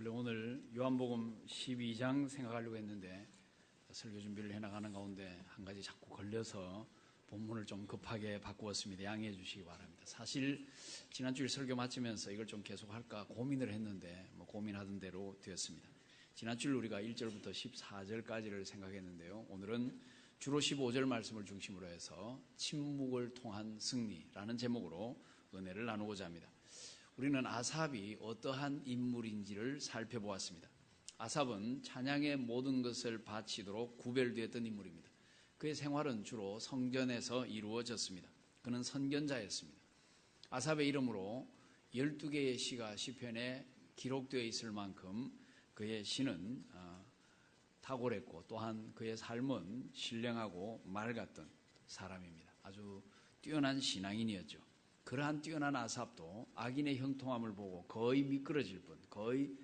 원래 오늘 요한복음 12장 생각하려고 했는데 설교 준비를 해나가는 가운데 한 가지 자꾸 걸려서 본문을 좀 급하게 바꾸었습니다. 양해해 주시기 바랍니다. 사실 지난주에 설교 마치면서 이걸 좀 계속할까 고민을 했는데 고민하던 대로 되었습니다. 지난주에 우리가 1절부터 14절까지를 생각했는데요. 오늘은 주로 15절 말씀을 중심으로 해서 침묵을 통한 승리라는 제목으로 은혜를 나누고자 합니다. 우리는 아삽이 어떠한 인물인지를 살펴보았습니다. 아삽은 찬양의 모든 것을 바치도록 구별되었던 인물입니다. 그의 생활은 주로 성전에서 이루어졌습니다. 그는 선견자였습니다. 아삽의 이름으로 12개의 시가 시편에 기록되어 있을 만큼 그의 시는 탁월했고 또한 그의 삶은 신령하고 맑았던 사람입니다. 아주 뛰어난 신앙인이었죠. 그러한 뛰어난 아삽도 악인의 형통함을 보고 거의 미끄러질 뻔, 거의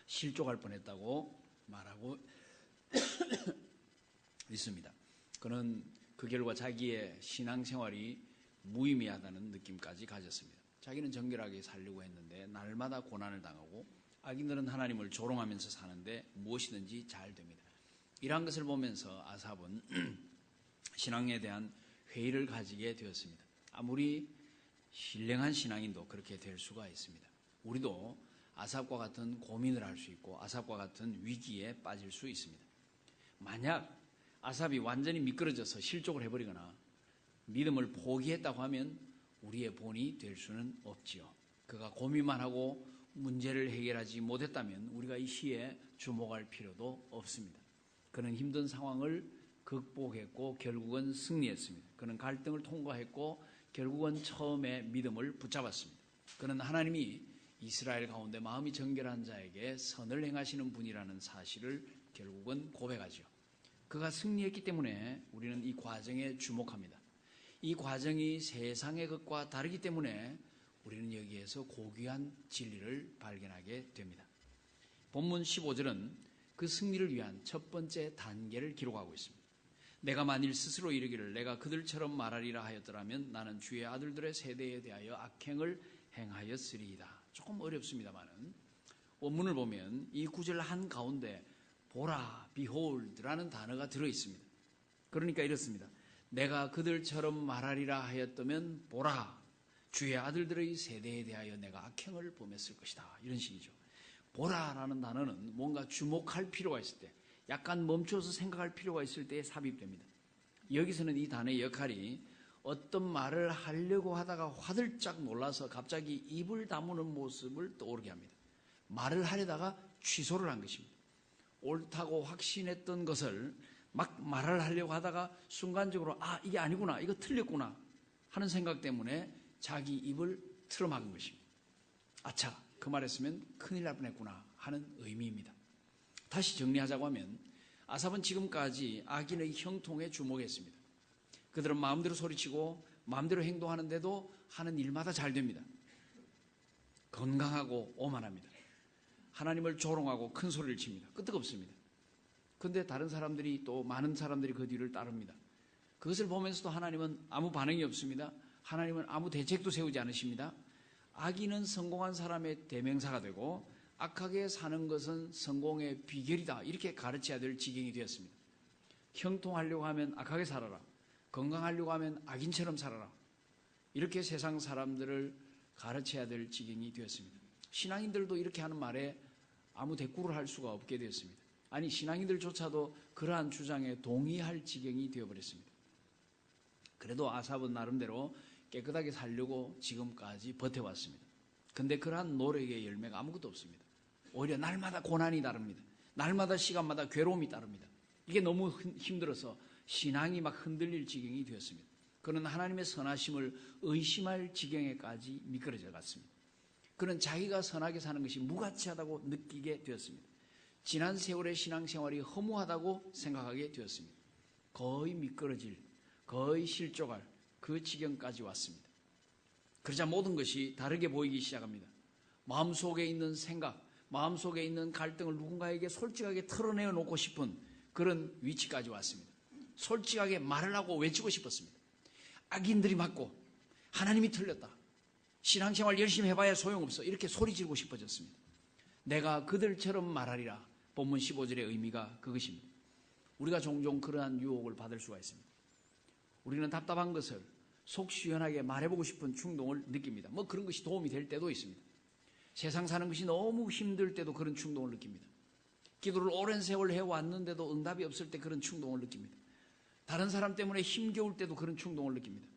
실족할 뻔했다고 말하고 있습니다. 그는 그 결과 자기의 신앙생활이 무의미하다는 느낌까지 가졌습니다. 자기는 정결하게 살려고 했는데 날마다 고난을 당하고 악인들은 하나님을 조롱하면서 사는데 무엇이든지 잘 됩니다. 이러한 것을 보면서 아삽은 신앙에 대한 회의를 가지게 되었습니다. 아무리 신령한 신앙인도 그렇게 될 수가 있습니다. 우리도 아삽과 같은 고민을 할 수 있고 아삽과 같은 위기에 빠질 수 있습니다. 만약 아삽이 완전히 미끄러져서 실족을 해버리거나 믿음을 포기했다고 하면 우리의 본이 될 수는 없지요. 그가 고민만 하고 문제를 해결하지 못했다면 우리가 이 시에 주목할 필요도 없습니다. 그는 힘든 상황을 극복했고 결국은 승리했습니다. 그는 갈등을 통과했고 결국은 처음에 믿음을 붙잡았습니다. 그는 하나님이 이스라엘 가운데 마음이 정결한 자에게 선을 행하시는 분이라는 사실을 결국은 고백하죠. 그가 승리했기 때문에 우리는 이 과정에 주목합니다. 이 과정이 세상의 것과 다르기 때문에 우리는 여기에서 고귀한 진리를 발견하게 됩니다. 본문 15절은 그 승리를 위한 첫 번째 단계를 기록하고 있습니다. 내가 만일 스스로 이르기를 내가 그들처럼 말하리라 하였더라면 나는 주의 아들들의 세대에 대하여 악행을 행하였으리이다. 조금 어렵습니다만은 원문을 보면 이 구절 한가운데 보라, behold라는 단어가 들어있습니다. 그러니까 이렇습니다. 내가 그들처럼 말하리라 하였다면 보라, 주의 아들들의 세대에 대하여 내가 악행을 범했을 것이다. 이런 식이죠. 보라라는 단어는 뭔가 주목할 필요가 있을 때 약간 멈춰서 생각할 필요가 있을 때에 삽입됩니다. 여기서는 이 단어의 역할이 어떤 말을 하려고 하다가 화들짝 놀라서 갑자기 입을 다무는 모습을 떠오르게 합니다. 말을 하려다가 취소를 한 것입니다. 옳다고 확신했던 것을 막 말을 하려고 하다가 순간적으로 이게 아니구나, 이거 틀렸구나 하는 생각 때문에 자기 입을 틀어막은 것입니다. 아차, 그 말했으면 큰일 날 뻔했구나 하는 의미입니다. 다시 정리하자고 하면 아삽은 지금까지 악인의 형통에 주목했습니다. 그들은 마음대로 소리치고 마음대로 행동하는데도 하는 일마다 잘 됩니다. 건강하고 오만합니다. 하나님을 조롱하고 큰 소리를 칩니다. 끄떡없습니다. 그런데 다른 사람들이 또 많은 사람들이 그 뒤를 따릅니다. 그것을 보면서도 하나님은 아무 반응이 없습니다. 하나님은 아무 대책도 세우지 않으십니다. 악인은 성공한 사람의 대명사가 되고 악하게 사는 것은 성공의 비결이다. 이렇게 가르쳐야 될 지경이 되었습니다. 형통하려고 하면 악하게 살아라. 건강하려고 하면 악인처럼 살아라. 이렇게 세상 사람들을 가르쳐야 될 지경이 되었습니다. 신앙인들도 이렇게 하는 말에 아무 대꾸를 할 수가 없게 되었습니다. 아니, 신앙인들조차도 그러한 주장에 동의할 지경이 되어버렸습니다. 그래도 아삽은 나름대로 깨끗하게 살려고 지금까지 버텨왔습니다. 근데 그러한 노력의 열매가 아무것도 없습니다. 오히려 날마다 고난이 따릅니다. 날마다 시간마다 괴로움이 따릅니다. 이게 너무 힘들어서 신앙이 막 흔들릴 지경이 되었습니다. 그는 하나님의 선하심을 의심할 지경에까지 미끄러져 갔습니다. 그는 자기가 선하게 사는 것이 무가치하다고 느끼게 되었습니다. 지난 세월의 신앙생활이 허무하다고 생각하게 되었습니다. 거의 미끄러질, 거의 실족할 그 지경까지 왔습니다. 그러자 모든 것이 다르게 보이기 시작합니다. 마음속에 있는 생각, 마음속에 있는 갈등을 누군가에게 솔직하게 털어내어 놓고 싶은 그런 위치까지 왔습니다. 솔직하게 말을 하고 외치고 싶었습니다. 악인들이 맞고 하나님이 틀렸다. 신앙생활 열심히 해봐야 소용없어. 이렇게 소리 지르고 싶어졌습니다. 내가 그들처럼 말하리라. 본문 15절의 의미가 그것입니다. 우리가 종종 그러한 유혹을 받을 수가 있습니다. 우리는 답답한 것을 속 시원하게 말해보고 싶은 충동을 느낍니다. 뭐 그런 것이 도움이 될 때도 있습니다. 세상 사는 것이 너무 힘들 때도 그런 충동을 느낍니다. 기도를 오랜 세월 해왔는데도 응답이 없을 때 그런 충동을 느낍니다. 다른 사람 때문에 힘겨울 때도 그런 충동을 느낍니다.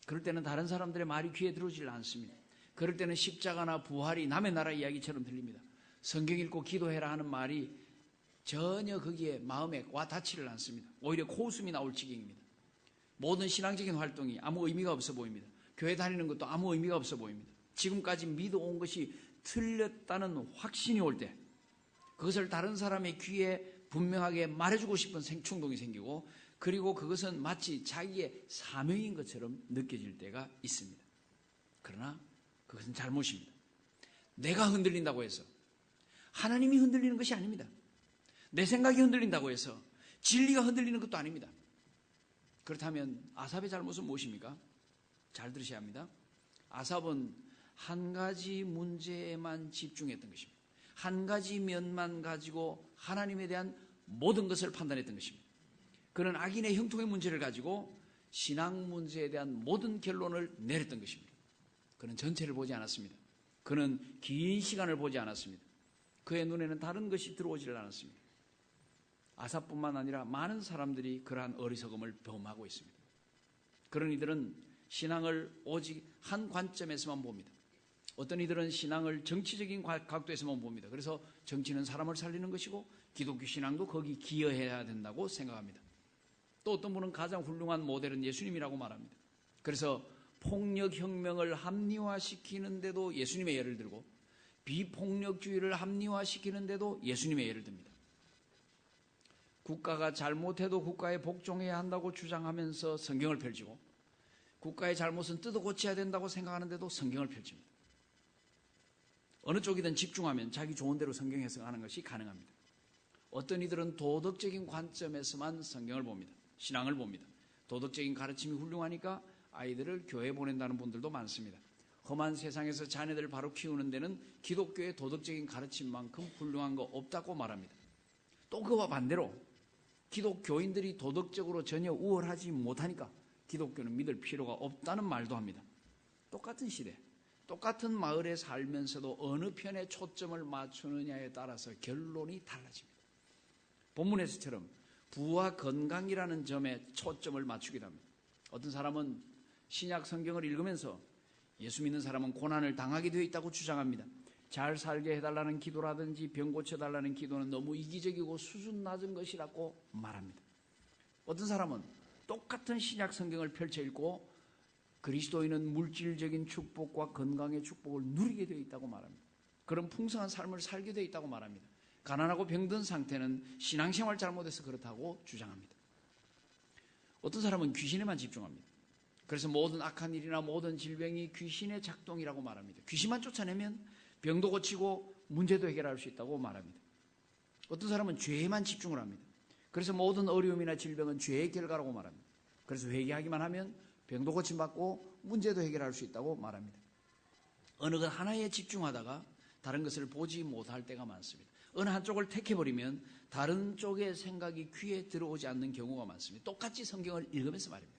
그럴 때는 다른 사람들의 말이 귀에 들어오질 않습니다. 그럴 때는 십자가나 부활이 남의 나라 이야기처럼 들립니다. 성경 읽고 기도해라 하는 말이 전혀 거기에 마음에 와 닿지를 않습니다. 오히려 코웃음이 나올 지경입니다. 모든 신앙적인 활동이 아무 의미가 없어 보입니다. 교회 다니는 것도 아무 의미가 없어 보입니다. 지금까지 믿어온 것이 틀렸다는 확신이 올 때 그것을 다른 사람의 귀에 분명하게 말해주고 싶은 충동이 생기고, 그리고 그것은 마치 자기의 사명인 것처럼 느껴질 때가 있습니다. 그러나 그것은 잘못입니다. 내가 흔들린다고 해서 하나님이 흔들리는 것이 아닙니다. 내 생각이 흔들린다고 해서 진리가 흔들리는 것도 아닙니다. 그렇다면 아삽의 잘못은 무엇입니까? 잘 들으셔야 합니다. 아삽은 한 가지 문제에만 집중했던 것입니다. 한 가지 면만 가지고 하나님에 대한 모든 것을 판단했던 것입니다. 그는 악인의 형통의 문제를 가지고 신앙 문제에 대한 모든 결론을 내렸던 것입니다. 그는 전체를 보지 않았습니다. 그는 긴 시간을 보지 않았습니다. 그의 눈에는 다른 것이 들어오지를 않았습니다. 아삽뿐만 아니라 많은 사람들이 그러한 어리석음을 범하고 있습니다. 그런 이들은 신앙을 오직 한 관점에서만 봅니다. 어떤 이들은 신앙을 정치적인 각도에서만 봅니다. 그래서 정치는 사람을 살리는 것이고 기독교 신앙도 거기 기여해야 된다고 생각합니다. 또 어떤 분은 가장 훌륭한 모델은 예수님이라고 말합니다. 그래서 폭력혁명을 합리화시키는데도 예수님의 예를 들고 비폭력주의를 합리화시키는데도 예수님의 예를 듭니다. 국가가 잘못해도 국가에 복종해야 한다고 주장하면서 성경을 펼치고 국가의 잘못은 뜯어 고쳐야 된다고 생각하는데도 성경을 펼칩니다. 어느 쪽이든 집중하면 자기 좋은 대로 성경 해석하는 것이 가능합니다. 어떤 이들은 도덕적인 관점에서만 성경을 봅니다. 신앙을 봅니다. 도덕적인 가르침이 훌륭하니까 아이들을 교회에 보낸다는 분들도 많습니다. 험한 세상에서 자녀들을 바로 키우는 데는 기독교의 도덕적인 가르침만큼 훌륭한 거 없다고 말합니다. 또 그와 반대로 기독교인들이 도덕적으로 전혀 우월하지 못하니까 기독교는 믿을 필요가 없다는 말도 합니다. 똑같은 시대, 똑같은 마을에 살면서도 어느 편에 초점을 맞추느냐에 따라서 결론이 달라집니다. 본문에서처럼 부와 건강이라는 점에 초점을 맞추기도 합니다. 어떤 사람은 신약 성경을 읽으면서 예수 믿는 사람은 고난을 당하게 되어 있다고 주장합니다. 잘 살게 해달라는 기도라든지 병 고쳐달라는 기도는 너무 이기적이고 수준 낮은 것이라고 말합니다. 어떤 사람은 똑같은 신약 성경을 펼쳐 읽고 그리스도인은 물질적인 축복과 건강의 축복을 누리게 되어 있다고 말합니다. 그런 풍성한 삶을 살게 되어 있다고 말합니다. 가난하고 병든 상태는 신앙생활 잘못해서 그렇다고 주장합니다. 어떤 사람은 귀신에만 집중합니다. 그래서 모든 악한 일이나 모든 질병이 귀신의 작동이라고 말합니다. 귀신만 쫓아내면 병도 고치고 문제도 해결할 수 있다고 말합니다. 어떤 사람은 죄에만 집중을 합니다. 그래서 모든 어려움이나 질병은 죄의 결과라고 말합니다. 그래서 회개하기만 하면 병도 고침받고 문제도 해결할 수 있다고 말합니다. 어느 것 하나에 집중하다가 다른 것을 보지 못할 때가 많습니다. 어느 한쪽을 택해버리면 다른 쪽의 생각이 귀에 들어오지 않는 경우가 많습니다. 똑같이 성경을 읽으면서 말입니다.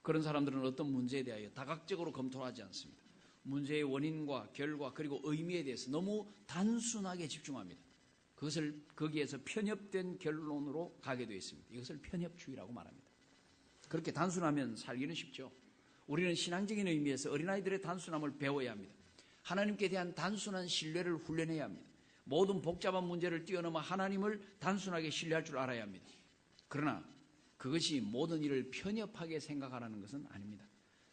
그런 사람들은 어떤 문제에 대하여 다각적으로 검토하지 않습니다. 문제의 원인과 결과 그리고 의미에 대해서 너무 단순하게 집중합니다. 그것을 거기에서 편협된 결론으로 가게 되어 있습니다. 이것을 편협주의라고 말합니다. 그렇게 단순하면 살기는 쉽죠. 우리는 신앙적인 의미에서 어린아이들의 단순함을 배워야 합니다. 하나님께 대한 단순한 신뢰를 훈련해야 합니다. 모든 복잡한 문제를 뛰어넘어 하나님을 단순하게 신뢰할 줄 알아야 합니다. 그러나 그것이 모든 일을 편협하게 생각하라는 것은 아닙니다.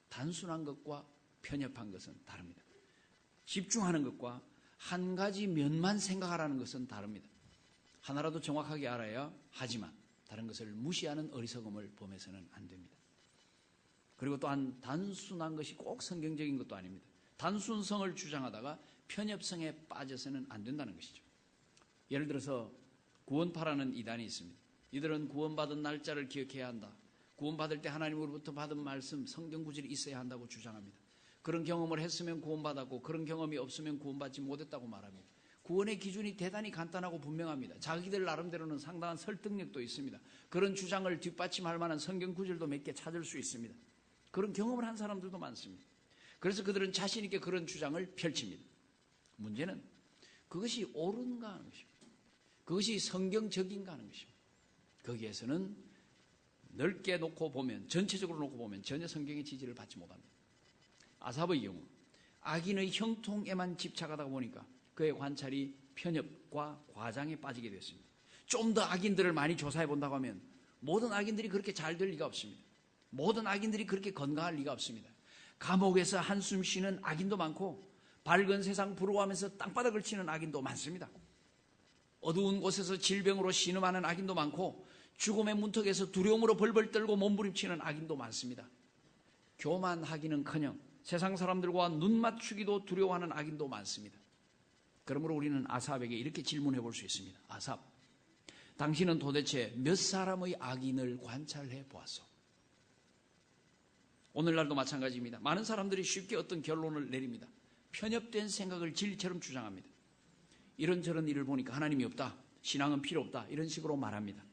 단순한 것과 편협한 것은 다릅니다. 집중하는 것과 한 가지 면만 생각하라는 것은 다릅니다. 하나라도 정확하게 알아야 하지만 다른 것을 무시하는 어리석음을 범해서는 안 됩니다. 그리고 또한 단순한 것이 꼭 성경적인 것도 아닙니다. 단순성을 주장하다가 편협성에 빠져서는 안 된다는 것이죠. 예를 들어서 구원파라는 이단이 있습니다. 이들은 구원받은 날짜를 기억해야 한다. 구원받을 때 하나님으로부터 받은 말씀, 성경 구절이 있어야 한다고 주장합니다. 그런 경험을 했으면 구원받았고 그런 경험이 없으면 구원받지 못했다고 말합니다. 구원의 기준이 대단히 간단하고 분명합니다. 자기들 나름대로는 상당한 설득력도 있습니다. 그런 주장을 뒷받침할 만한 성경 구절도 몇 개 찾을 수 있습니다. 그런 경험을 한 사람들도 많습니다. 그래서 그들은 자신 있게 그런 주장을 펼칩니다. 문제는 그것이 옳은가 하는 것입니다. 그것이 성경적인가 하는 것입니다. 거기에서는 넓게 놓고 보면, 전체적으로 놓고 보면 전혀 성경의 지지를 받지 못합니다. 아삽의 경우 악인의 형통에만 집착하다 보니까 그의 관찰이 편협과 과장에 빠지게 됐습니다. 좀 더 악인들을 많이 조사해 본다고 하면 모든 악인들이 그렇게 잘 될 리가 없습니다. 모든 악인들이 그렇게 건강할 리가 없습니다. 감옥에서 한숨 쉬는 악인도 많고 밝은 세상 부러워하면서 땅바닥을 치는 악인도 많습니다. 어두운 곳에서 질병으로 신음하는 악인도 많고 죽음의 문턱에서 두려움으로 벌벌 떨고 몸부림치는 악인도 많습니다. 교만하기는커녕 세상 사람들과 눈 맞추기도 두려워하는 악인도 많습니다. 그러므로 우리는 아삽에게 이렇게 질문해 볼 수 있습니다. 아삽, 당신은 도대체 몇 사람의 악인을 관찰해 보았소? 오늘날도 마찬가지입니다. 많은 사람들이 쉽게 어떤 결론을 내립니다. 편협된 생각을 진리처럼 주장합니다. 이런저런 일을 보니까 하나님이 없다, 신앙은 필요 없다, 이런 식으로 말합니다.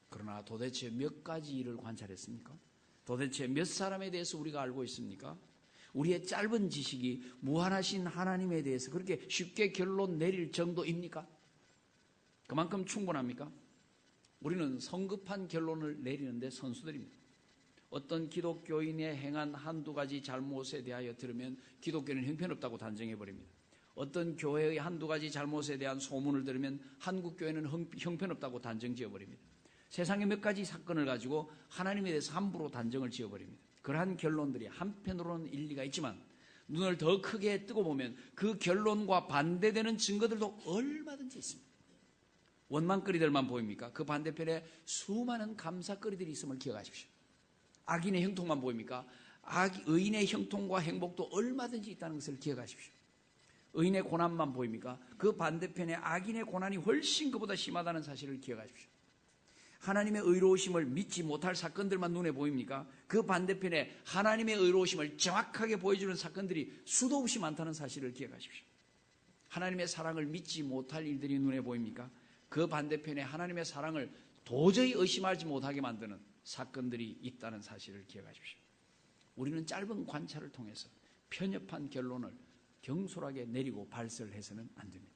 그러나 도대체 몇 가지 일을 관찰했습니까? 도대체 몇 사람에 대해서 우리가 알고 있습니까? 우리의 짧은 지식이 무한하신 하나님에 대해서 그렇게 쉽게 결론 내릴 정도입니까? 그만큼 충분합니까? 우리는 성급한 결론을 내리는데 선수들입니다. 어떤 기독교인의 행한 한두 가지 잘못에 대하여 들으면 기독교는 형편없다고 단정해버립니다. 어떤 교회의 한두 가지 잘못에 대한 소문을 들으면 한국교회는 형편없다고 단정 지어버립니다. 세상의 몇 가지 사건을 가지고 하나님에 대해서 함부로 단정을 지어버립니다. 그러한 결론들이 한편으로는 일리가 있지만 눈을 더 크게 뜨고 보면 그 결론과 반대되는 증거들도 얼마든지 있습니다. 원망거리들만 보입니까? 그 반대편에 수많은 감사거리들이 있음을 기억하십시오. 악인의 형통만 보입니까? 의인의 형통과 행복도 얼마든지 있다는 것을 기억하십시오. 의인의 고난만 보입니까? 그 반대편에 악인의 고난이 훨씬 그보다 심하다는 사실을 기억하십시오. 하나님의 의로우심을 믿지 못할 사건들만 눈에 보입니까? 그 반대편에 하나님의 의로우심을 정확하게 보여주는 사건들이 수도 없이 많다는 사실을 기억하십시오. 하나님의 사랑을 믿지 못할 일들이 눈에 보입니까? 그 반대편에 하나님의 사랑을 도저히 의심하지 못하게 만드는 사건들이 있다는 사실을 기억하십시오. 우리는 짧은 관찰을 통해서 편협한 결론을 경솔하게 내리고 발설해서는 안 됩니다.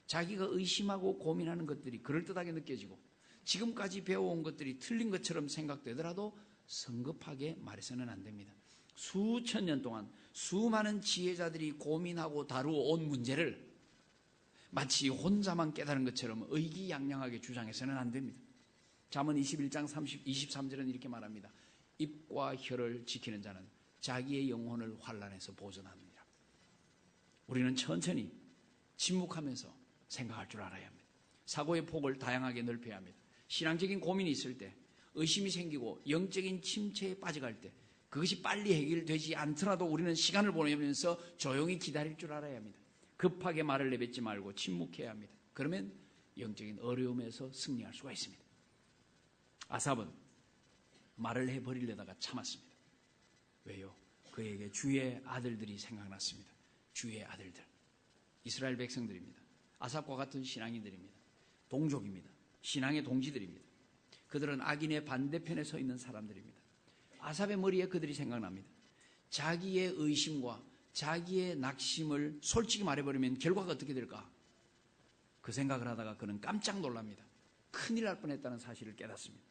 자기가 의심하고 고민하는 것들이 그럴듯하게 느껴지고 지금까지 배워온 것들이 틀린 것처럼 생각되더라도 성급하게 말해서는 안 됩니다. 수천 년 동안 수많은 지혜자들이 고민하고 다루어 온 문제를 마치 혼자만 깨달은 것처럼 의기양양하게 주장해서는 안 됩니다. 잠언 21장 23절은 이렇게 말합니다. 입과 혀를 지키는 자는 자기의 영혼을 환난에서 보존합니다. 우리는 천천히 침묵하면서 생각할 줄 알아야 합니다. 사고의 폭을 다양하게 넓혀야 합니다. 신앙적인 고민이 있을 때, 의심이 생기고 영적인 침체에 빠져갈 때 그것이 빨리 해결되지 않더라도 우리는 시간을 보내면서 조용히 기다릴 줄 알아야 합니다. 급하게 말을 내뱉지 말고 침묵해야 합니다. 그러면 영적인 어려움에서 승리할 수가 있습니다. 아삽은 말을 해버리려다가 참았습니다. 왜요? 그에게 주의 아들들이 생각났습니다. 주의 아들들, 이스라엘 백성들입니다. 아삽과 같은 신앙인들입니다. 동족입니다. 신앙의 동지들입니다. 그들은 악인의 반대편에 서 있는 사람들입니다. 아삽의 머리에 그들이 생각납니다. 자기의 의심과 자기의 낙심을 솔직히 말해버리면 결과가 어떻게 될까? 그 생각을 하다가 그는 깜짝 놀랍니다. 큰일 날 뻔했다는 사실을 깨닫습니다.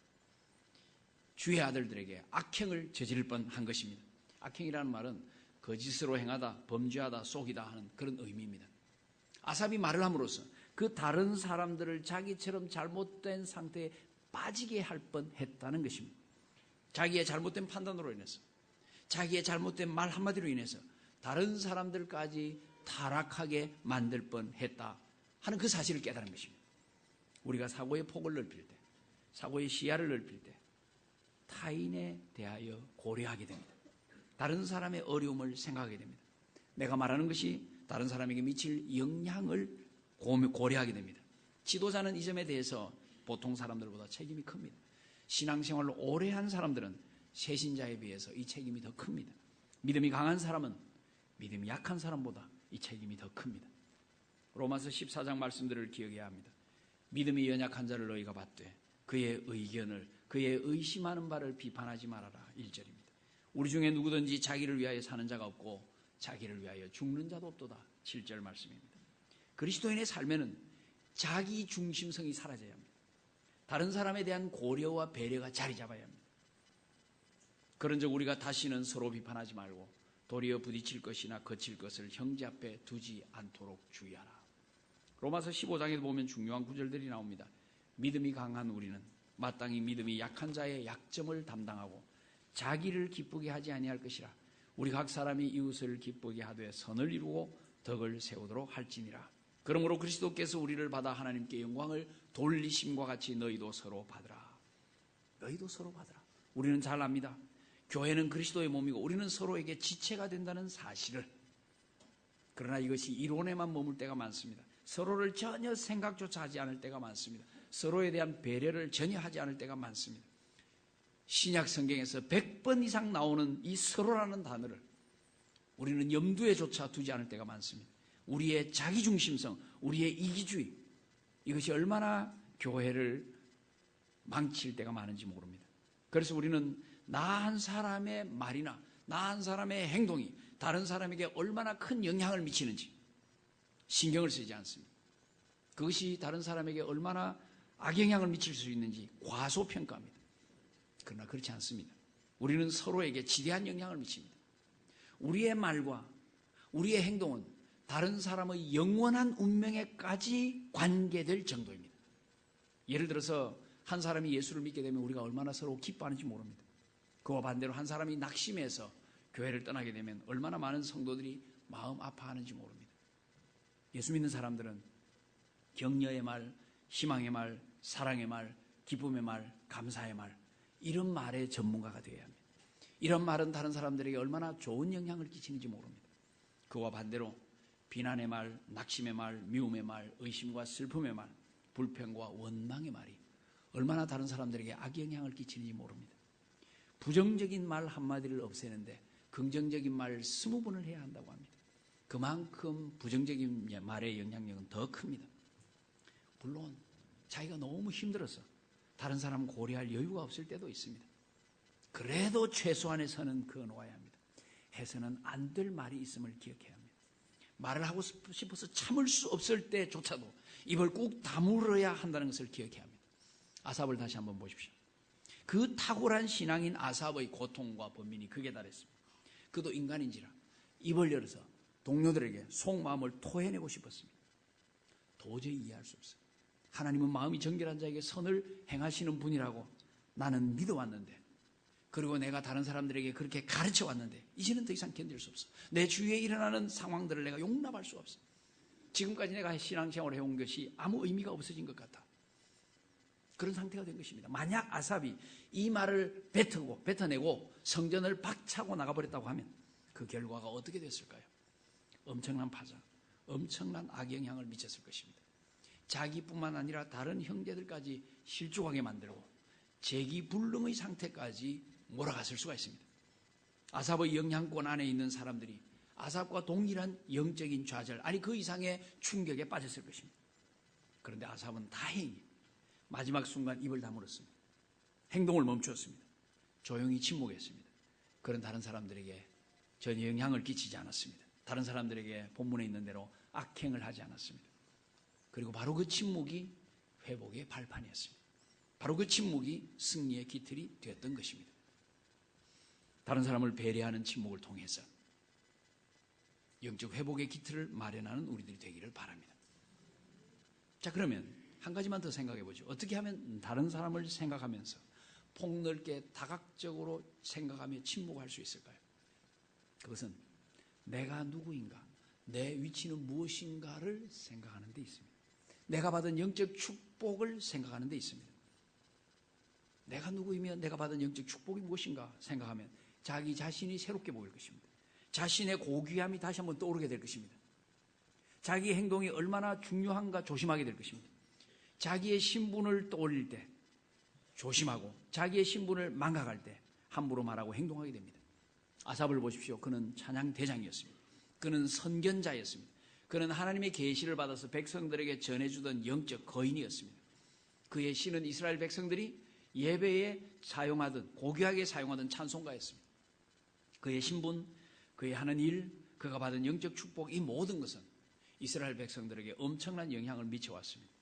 주의 아들들에게 악행을 저지를 뻔한 것입니다. 악행이라는 말은 거짓으로 행하다, 범죄하다, 속이다 하는 그런 의미입니다. 아삽이 말을 함으로써 그 다른 사람들을 자기처럼 잘못된 상태에 빠지게 할 뻔했다는 것입니다. 자기의 잘못된 판단으로 인해서, 자기의 잘못된 말 한마디로 인해서 다른 사람들까지 타락하게 만들 뻔했다 하는 그 사실을 깨달은 것입니다. 우리가 사고의 폭을 넓힐 때, 사고의 시야를 넓힐 때 타인에 대하여 고려하게 됩니다. 다른 사람의 어려움을 생각하게 됩니다. 내가 말하는 것이 다른 사람에게 미칠 영향을 고려하게 됩니다. 지도자는 이 점에 대해서 보통 사람들보다 책임이 큽니다. 신앙생활을 오래 한 사람들은 세신자에 비해서 이 책임이 더 큽니다. 믿음이 강한 사람은 믿음이 약한 사람보다 이 책임이 더 큽니다. 로마서 14장 말씀들을 기억해야 합니다. 믿음이 연약한 자를 너희가 받되 그의 의견을, 그의 의심하는 바를 비판하지 말아라. 1절입니다. 우리 중에 누구든지 자기를 위하여 사는 자가 없고 자기를 위하여 죽는 자도 없도다. 7절 말씀입니다. 그리스도인의 삶에는 자기 중심성이 사라져야 합니다. 다른 사람에 대한 고려와 배려가 자리 잡아야 합니다. 그런즉 우리가 다시는 서로 비판하지 말고 도리어 부딪힐 것이나 거칠 것을 형제 앞에 두지 않도록 주의하라. 로마서 15장에 보면 중요한 구절들이 나옵니다. 믿음이 강한 우리는 마땅히 믿음이 약한 자의 약점을 담당하고 자기를 기쁘게 하지 아니할 것이라. 우리 각 사람이 이웃을 기쁘게 하되 선을 이루고 덕을 세우도록 할지니라. 그러므로 그리스도께서 우리를 받아 하나님께 영광을 돌리심과 같이 너희도 서로 받으라. 너희도 서로 받으라. 우리는 잘 압니다. 교회는 그리스도의 몸이고 우리는 서로에게 지체가 된다는 사실을. 그러나 이것이 이론에만 머물 때가 많습니다. 서로를 전혀 생각조차 하지 않을 때가 많습니다. 서로에 대한 배려를 전혀 하지 않을 때가 많습니다. 신약 성경에서 100번 이상 나오는 이 서로라는 단어를 우리는 염두에조차 두지 않을 때가 많습니다. 우리의 자기중심성, 우리의 이기주의, 이것이 얼마나 교회를 망칠 때가 많은지 모릅니다. 그래서 우리는 나 한 사람의 말이나 나 한 사람의 행동이 다른 사람에게 얼마나 큰 영향을 미치는지 신경을 쓰지 않습니다. 그것이 다른 사람에게 얼마나 악영향을 미칠 수 있는지 과소평가합니다. 그러나 그렇지 않습니다. 우리는 서로에게 지대한 영향을 미칩니다. 우리의 말과 우리의 행동은 다른 사람의 영원한 운명에까지 관계될 정도입니다. 예를 들어서 한 사람이 예수를 믿게 되면 우리가 얼마나 서로 기뻐하는지 모릅니다. 그와 반대로 한 사람이 낙심해서 교회를 떠나게 되면 얼마나 많은 성도들이 마음 아파하는지 모릅니다. 예수 믿는 사람들은 격려의 말, 희망의 말, 사랑의 말, 기쁨의 말, 감사의 말, 이런 말의 전문가가 되어야 합니다. 이런 말은 다른 사람들에게 얼마나 좋은 영향을 끼치는지 모릅니다. 그와 반대로 비난의 말, 낙심의 말, 미움의 말, 의심과 슬픔의 말, 불평과 원망의 말이 얼마나 다른 사람들에게 악영향을 끼치는지 모릅니다. 부정적인 말 한마디를 없애는데 긍정적인 말 20번을 해야 한다고 합니다. 그만큼 부정적인 말의 영향력은 더 큽니다. 물론 자기가 너무 힘들어서 다른 사람 고려할 여유가 없을 때도 있습니다. 그래도 최소한의 선은 그어놓아야 합니다. 해서는 안 될 말이 있음을 기억해야 합니다. 말을 하고 싶어서 참을 수 없을 때조차도 입을 꾹 다물어야 한다는 것을 기억해야 합니다. 아삽을 다시 한번 보십시오. 그 탁월한 신앙인 아삽의 고통과 번민이 극에 달했습니다. 그도 인간인지라 입을 열어서 동료들에게 속마음을 토해내고 싶었습니다. 도저히 이해할 수 없어요. 하나님은 마음이 정결한 자에게 선을 행하시는 분이라고 나는 믿어왔는데, 그리고 내가 다른 사람들에게 그렇게 가르쳐왔는데 이제는 더 이상 견딜 수 없어. 내 주위에 일어나는 상황들을 내가 용납할 수 없어. 지금까지 내가 신앙생활을 해온 것이 아무 의미가 없어진 것 같아. 그런 상태가 된 것입니다. 만약 아삽이 이 말을 뱉어내고 성전을 박차고 나가버렸다고 하면 그 결과가 어떻게 됐을까요? 엄청난 파장, 엄청난 악영향을 미쳤을 것입니다. 자기뿐만 아니라 다른 형제들까지 실족하게 만들고 재기불능의 상태까지 몰아갔을 수가 있습니다. 아삽의 영향권 안에 있는 사람들이 아삽과 동일한 영적인 좌절, 아니 그 이상의 충격에 빠졌을 것입니다. 그런데 아삽은 다행히 마지막 순간 입을 다물었습니다. 행동을 멈추었습니다. 조용히 침묵했습니다. 그런 다른 사람들에게 전혀 영향을 끼치지 않았습니다. 다른 사람들에게 본문에 있는 대로 악행을 하지 않았습니다. 그리고 바로 그 침묵이 회복의 발판이었습니다. 바로 그 침묵이 승리의 기틀이 되었던 것입니다. 다른 사람을 배려하는 침묵을 통해서 영적 회복의 기틀을 마련하는 우리들이 되기를 바랍니다. 자, 그러면 한 가지만 더 생각해 보죠. 어떻게 하면 다른 사람을 생각하면서 폭넓게 다각적으로 생각하며 침묵할 수 있을까요? 그것은 내가 누구인가, 내 위치는 무엇인가를 생각하는 데 있습니다. 내가 받은 영적 축복을 생각하는 데 있습니다. 내가 누구이며 내가 받은 영적 축복이 무엇인가 생각하면 자기 자신이 새롭게 보일 것입니다. 자신의 고귀함이 다시 한번 떠오르게 될 것입니다. 자기의 행동이 얼마나 중요한가 조심하게 될 것입니다. 자기의 신분을 떠올릴 때 조심하고 자기의 신분을 망각할 때 함부로 말하고 행동하게 됩니다. 아삽을 보십시오. 그는 찬양 대장이었습니다. 그는 선견자였습니다. 그는 하나님의 계시를 받아서 백성들에게 전해주던 영적 거인이었습니다. 그의 시는 이스라엘 백성들이 예배에 사용하던, 고귀하게 사용하던 찬송가였습니다. 그의 신분, 그의 하는 일, 그가 받은 영적 축복, 이 모든 것은 이스라엘 백성들에게 엄청난 영향을 미쳐왔습니다.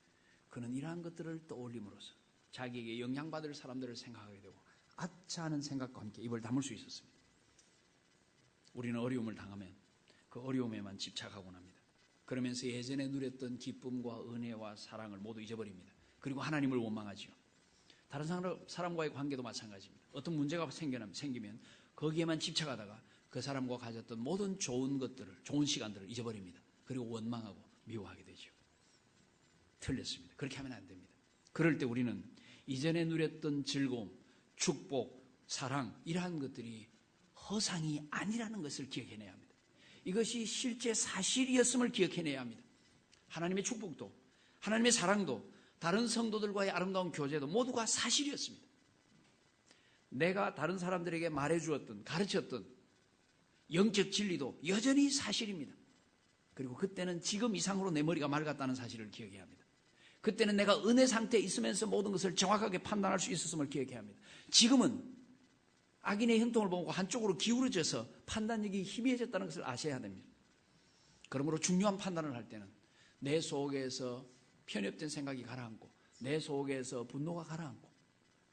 그는 이러한 것들을 떠올림으로써 자기에게 영향받을 사람들을 생각하게 되고 아차 하는 생각과 함께 입을 다물 수 있었습니다. 우리는 어려움을 당하면 그 어려움에만 집착하곤 합니다. 그러면서 예전에 누렸던 기쁨과 은혜와 사랑을 모두 잊어버립니다. 그리고 하나님을 원망하지요. 다른 사람과의 관계도 마찬가지입니다. 어떤 문제가 생기면 거기에만 집착하다가 그 사람과 가졌던 모든 좋은 것들을, 좋은 시간들을 잊어버립니다. 그리고 원망하고 미워하게 되죠. 틀렸습니다. 그렇게 하면 안 됩니다. 그럴 때 우리는 이전에 누렸던 즐거움, 축복, 사랑, 이러한 것들이 허상이 아니라는 것을 기억해내야 합니다. 이것이 실제 사실이었음을 기억해내야 합니다. 하나님의 축복도, 하나님의 사랑도, 다른 성도들과의 아름다운 교제도 모두가 사실이었습니다. 내가 다른 사람들에게 말해주었던, 가르쳤던 영적 진리도 여전히 사실입니다. 그리고 그때는 지금 이상으로 내 머리가 맑았다는 사실을 기억해야 합니다. 그때는 내가 은혜 상태에 있으면서 모든 것을 정확하게 판단할 수 있었음을 기억해야 합니다. 지금은 악인의 형통을 보고 한쪽으로 기울어져서 판단력이 희미해졌다는 것을 아셔야 됩니다. 그러므로 중요한 판단을 할 때는 내 속에서 편협된 생각이 가라앉고 내 속에서 분노가 가라앉고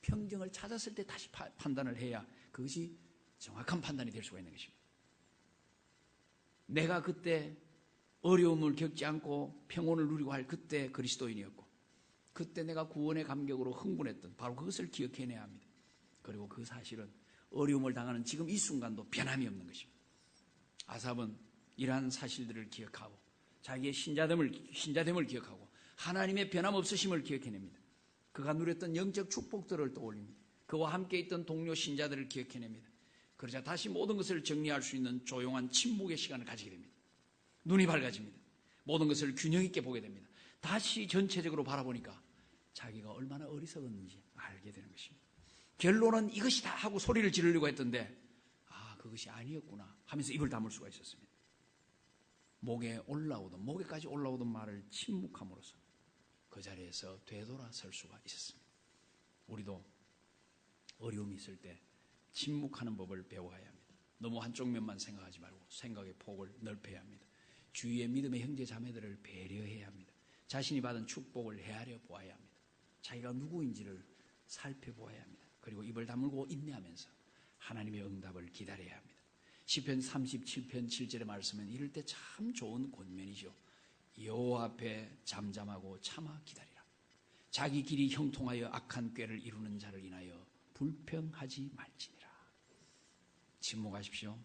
평정을 찾았을 때 다시 판단을 해야 그것이 정확한 판단이 될 수가 있는 것입니다. 내가 그때 어려움을 겪지 않고 평온을 누리고 할 그때 그리스도인이었고 그때 내가 구원의 감격으로 흥분했던 바로 그것을 기억해내야 합니다. 그리고 그 사실은 어려움을 당하는 지금 이 순간도 변함이 없는 것입니다. 아삽은 이러한 사실들을 기억하고 자기의 신자됨을 기억하고 하나님의 변함없으심을 기억해냅니다. 그가 누렸던 영적 축복들을 떠올립니다. 그와 함께 있던 동료 신자들을 기억해냅니다. 그러자 다시 모든 것을 정리할 수 있는 조용한 침묵의 시간을 가지게 됩니다. 눈이 밝아집니다. 모든 것을 균형 있게 보게 됩니다. 다시 전체적으로 바라보니까 자기가 얼마나 어리석었는지 알게 되는 것입니다. 결론은 이것이다 하고 소리를 지르려고 했던데 그것이 아니었구나 하면서 입을 다물 수가 있었습니다. 목에까지 올라오던 말을 침묵함으로써 그 자리에서 되돌아설 수가 있었습니다. 우리도 어려움이 있을 때 침묵하는 법을 배워야 합니다. 너무 한쪽 면만 생각하지 말고 생각의 폭을 넓혀야 합니다. 주위의 믿음의 형제 자매들을 배려해야 합니다. 자신이 받은 축복을 헤아려 보아야 합니다. 자기가 누구인지를 살펴보아야 합니다. 그리고 입을 다물고 인내하면서 하나님의 응답을 기다려야 합니다. 시편 37편 7절의 말씀은 이럴 때 참 좋은 권면이죠. 여호와 앞에 잠잠하고 참아 기다리라. 자기 길이 형통하여 악한 꾀를 이루는 자를 인하여 불평하지 말지니라. 침묵하십시오.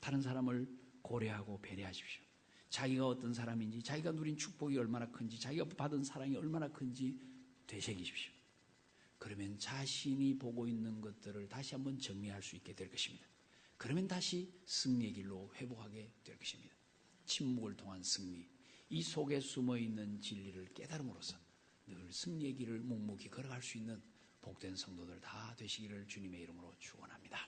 다른 사람을 고려하고 배려하십시오. 자기가 어떤 사람인지, 자기가 누린 축복이 얼마나 큰지, 자기가 받은 사랑이 얼마나 큰지 되새기십시오. 그러면 자신이 보고 있는 것들을 다시 한번 정리할 수 있게 될 것입니다. 그러면 다시 승리의 길로 회복하게 될 것입니다. 침묵을 통한 승리, 이 속에 숨어있는 진리를 깨달음으로써 늘 승리의 길을 묵묵히 걸어갈 수 있는 복된 성도들 다 되시기를 주님의 이름으로 축원합니다.